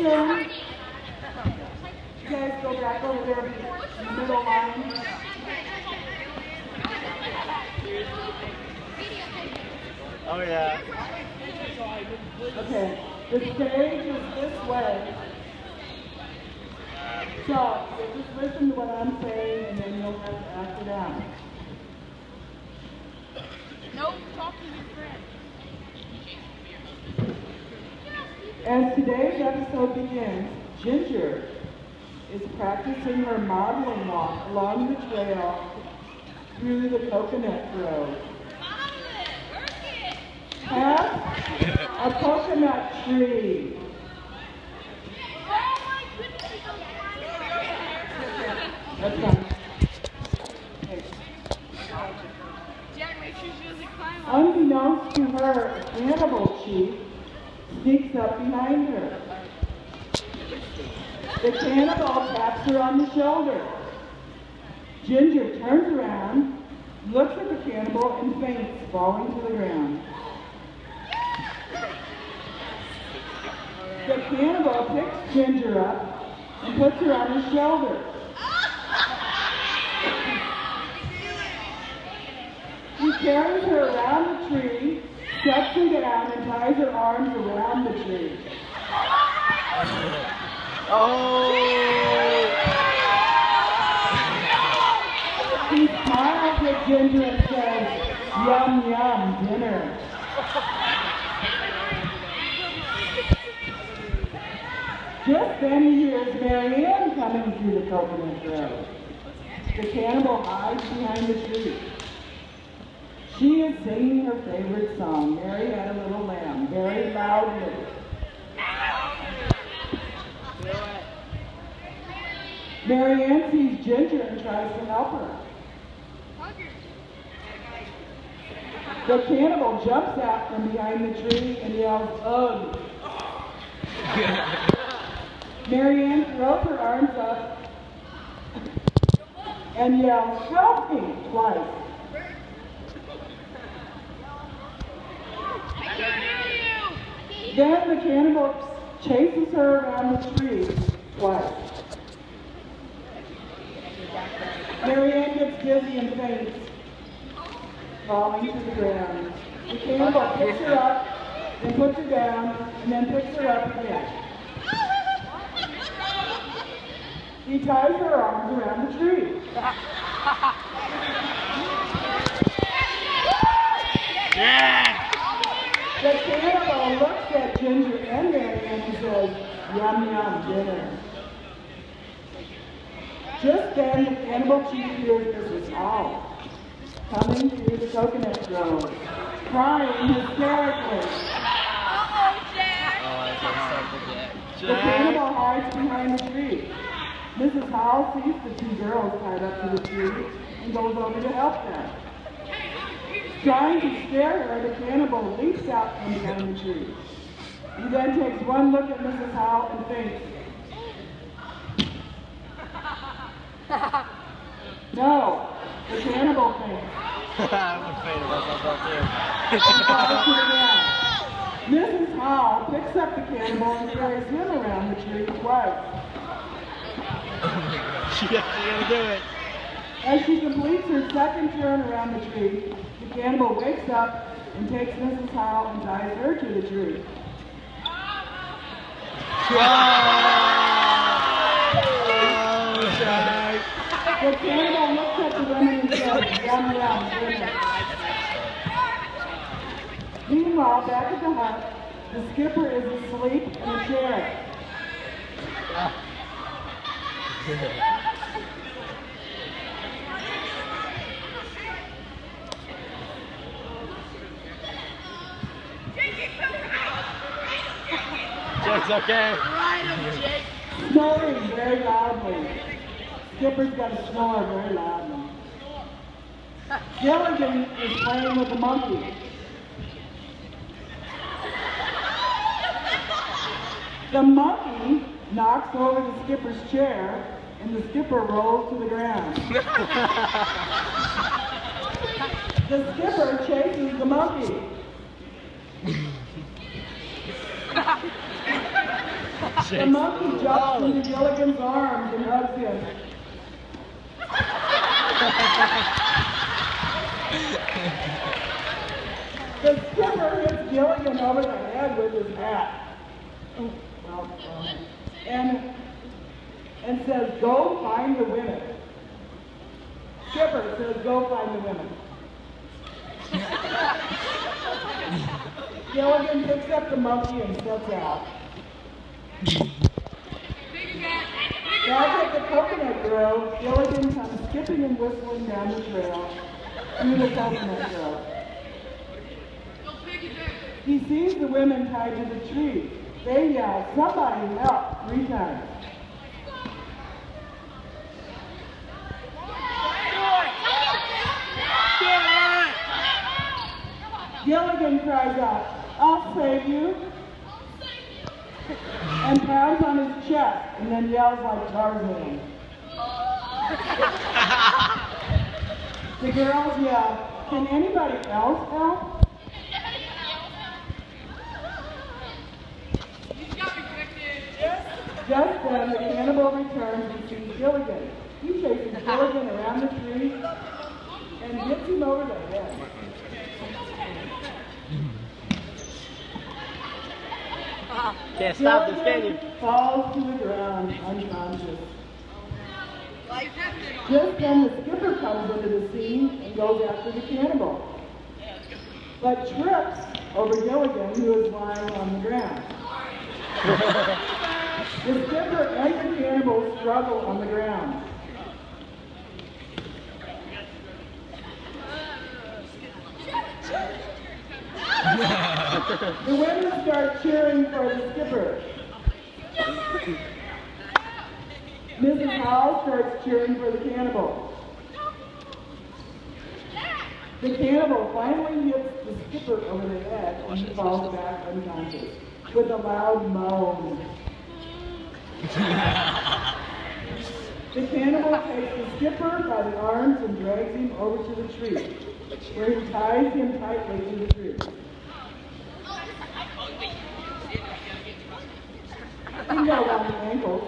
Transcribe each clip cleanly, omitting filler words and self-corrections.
Attention! You guys go back over there in the middle line. Oh yeah. Okay, the stage is this way. So, just listen to what I'm saying and then you'll have to act it out. Nope, talk to your friend. As today's episode begins, Ginger is practicing her modeling walk along the trail through the coconut grove. Past a coconut tree. That's fine. Okay. Jack, make sure she doesn't climb up. Unbeknownst to her, a cannibal chief sneaks up behind her. The cannibal taps her on the shoulder. Ginger turns around, looks at the cannibal, and faints, falling to the ground. The cannibal picks Ginger up and puts her on his shoulder. He carries her around the tree, sets her down, and ties her arms around the tree. Oh! He smiles at Ginger and says, "Yum, yum, dinner." Just then he hears Mary Ann coming through the coconut grove. The cannibal hides behind the tree. She is singing her favorite song, Mary Had a Little Lamb, very loudly. Mary Ann sees Ginger and tries to help her. The cannibal jumps out from behind the tree and yells, "Ugh!" Mary Ann throws her arms up and yells, "Help me!" twice. Then the cannibal chases her around the tree twice. Mary Ann gets dizzy and faints, falling to the ground. The cannibal picks her up and puts her down and then picks her up again. He ties her arms around the tree. Yeah! The cannibal looks at Ginger and Mary Ann and says, "Yum, yum, dinner." Just then, the cannibal chief hears Mrs. Hall coming through the coconut grove, crying hysterically. Uh-oh, Jack! Oh, I can't start with that. The cannibal hides behind the tree. Mrs. Hall sees the two girls tied up to the tree and goes over to help them. Trying to scare her, the cannibal leaps out from behind the tree. He then takes one look at Mrs. Hall and thinks, "No, the cannibal thinks." I'm afraid of myself too. He falls to the ground. Mrs. Hall picks up the cannibal and carries him around the tree twice. She's gonna do it. As she completes her second turn around the tree, the cannibal wakes up and takes Mrs. Hall and ties her to the tree. The cannibal looks at the women and says, "Yum, yum, dinner." Meanwhile, back at the hut, the skipper is asleep in a chair. Jake's okay. Ride him, Jake! Snoring very loudly. Skipper's got to snore very loudly. Gilligan is playing with a monkey. The monkey knocks over the skipper's chair, and the skipper rolls to the ground. The skipper chases the monkey. The monkey jumps into Gilligan's arms and hugs him. The skipper hits Gilligan over the head with his hat. And says, "Go find the women." Skipper says, "Go find the women." Gilligan picks up the monkey and sets out. Back at the coconut grove, Gilligan comes skipping and whistling down the trail through the coconut grove. He sees the women tied to the tree. They yell, "Somebody help," 3 times. Gilligan cries out, "I'll save you," and pounds on his chest and then yells like Tarzan. The girls yell, "Can anybody else help?" Just then, the cannibal returns and sees Gilligan. He chases Gilligan around the tree and hits him over the head. Can't stop this, can you? Falls to the ground, unconscious. Just then, the skipper comes into the scene and goes after the cannibal, but trips over Gilligan, who is lying on the ground. The skipper and the cannibal struggle on the ground. The women start cheering for the skipper. Mrs. Howell starts cheering for the cannibal. The cannibal finally hits the skipper over the head and he falls back unconscious with a loud moan. The cannibal takes the skipper by the arms and drags him over to the tree, where he ties him tightly to the tree. He can go around the ankles.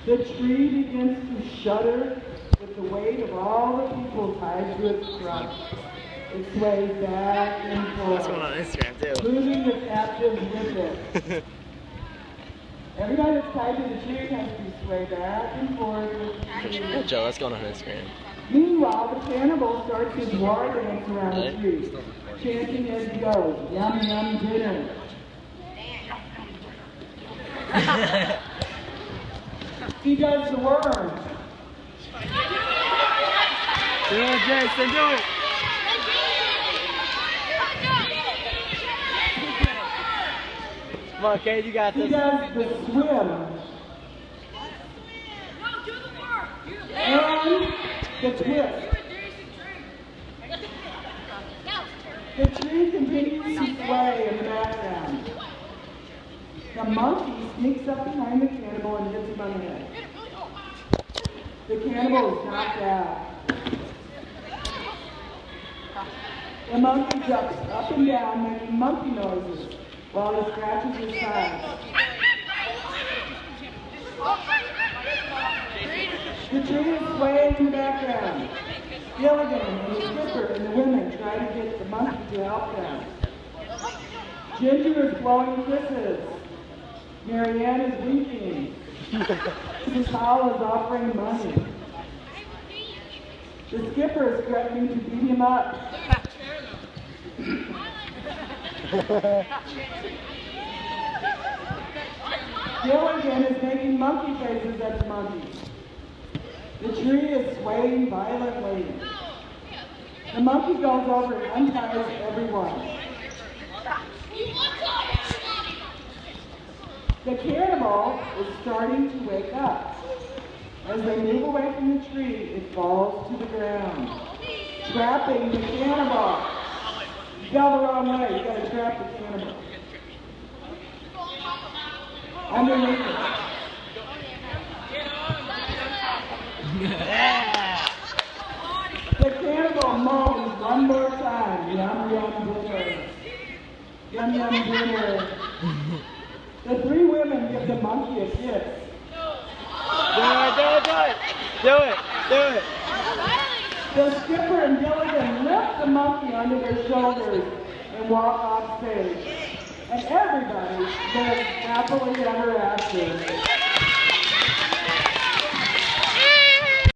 The tree begins to shudder with the weight of all the people tied to its trunk. It sways back and forth. That's going on Instagram too. Moving the captives with it. Everybody that's tied to the tree has to sway back and forth with the tree. Joe, that's going on Instagram. Meanwhile, the cannibal starts his war dance around the tree, chanting as he goes, "Yum, yum, dinner." He does the worm. Do it, Jason, do it! Come on, Kate, you got He this. does the swim. And the twist. The tree continues to sway in the background. The monkey sneaks up behind the cannibal and hits him on the head. The cannibal is knocked out. The monkey jumps up and down making monkey noises while he scratches his sides. The tree is swaying in the background. Gilligan and the skipper and the women try to get the monkey to help them. Ginger is blowing kisses. Marianne is weeping. Mrs. Howell is offering money. The skipper is threatening to beat him up. Gilligan is making monkey faces at the monkey. The tree is swaying violently. The monkey goes over and unties everyone. The cannibal is starting to wake up. As they move away from the tree, it falls to the ground, trapping the cannibal. You fell the wrong way. You got to trap the cannibal. Underneath it. Yeah! The cannibal moans one more time. Yum, yum, dinner. Yum, yum, dinner. The three women give the monkey a kiss. Do it. Do it. Do it. The skipper and Gilligan lift the monkey under their shoulders and walk off stage. And everybody lives happily ever after.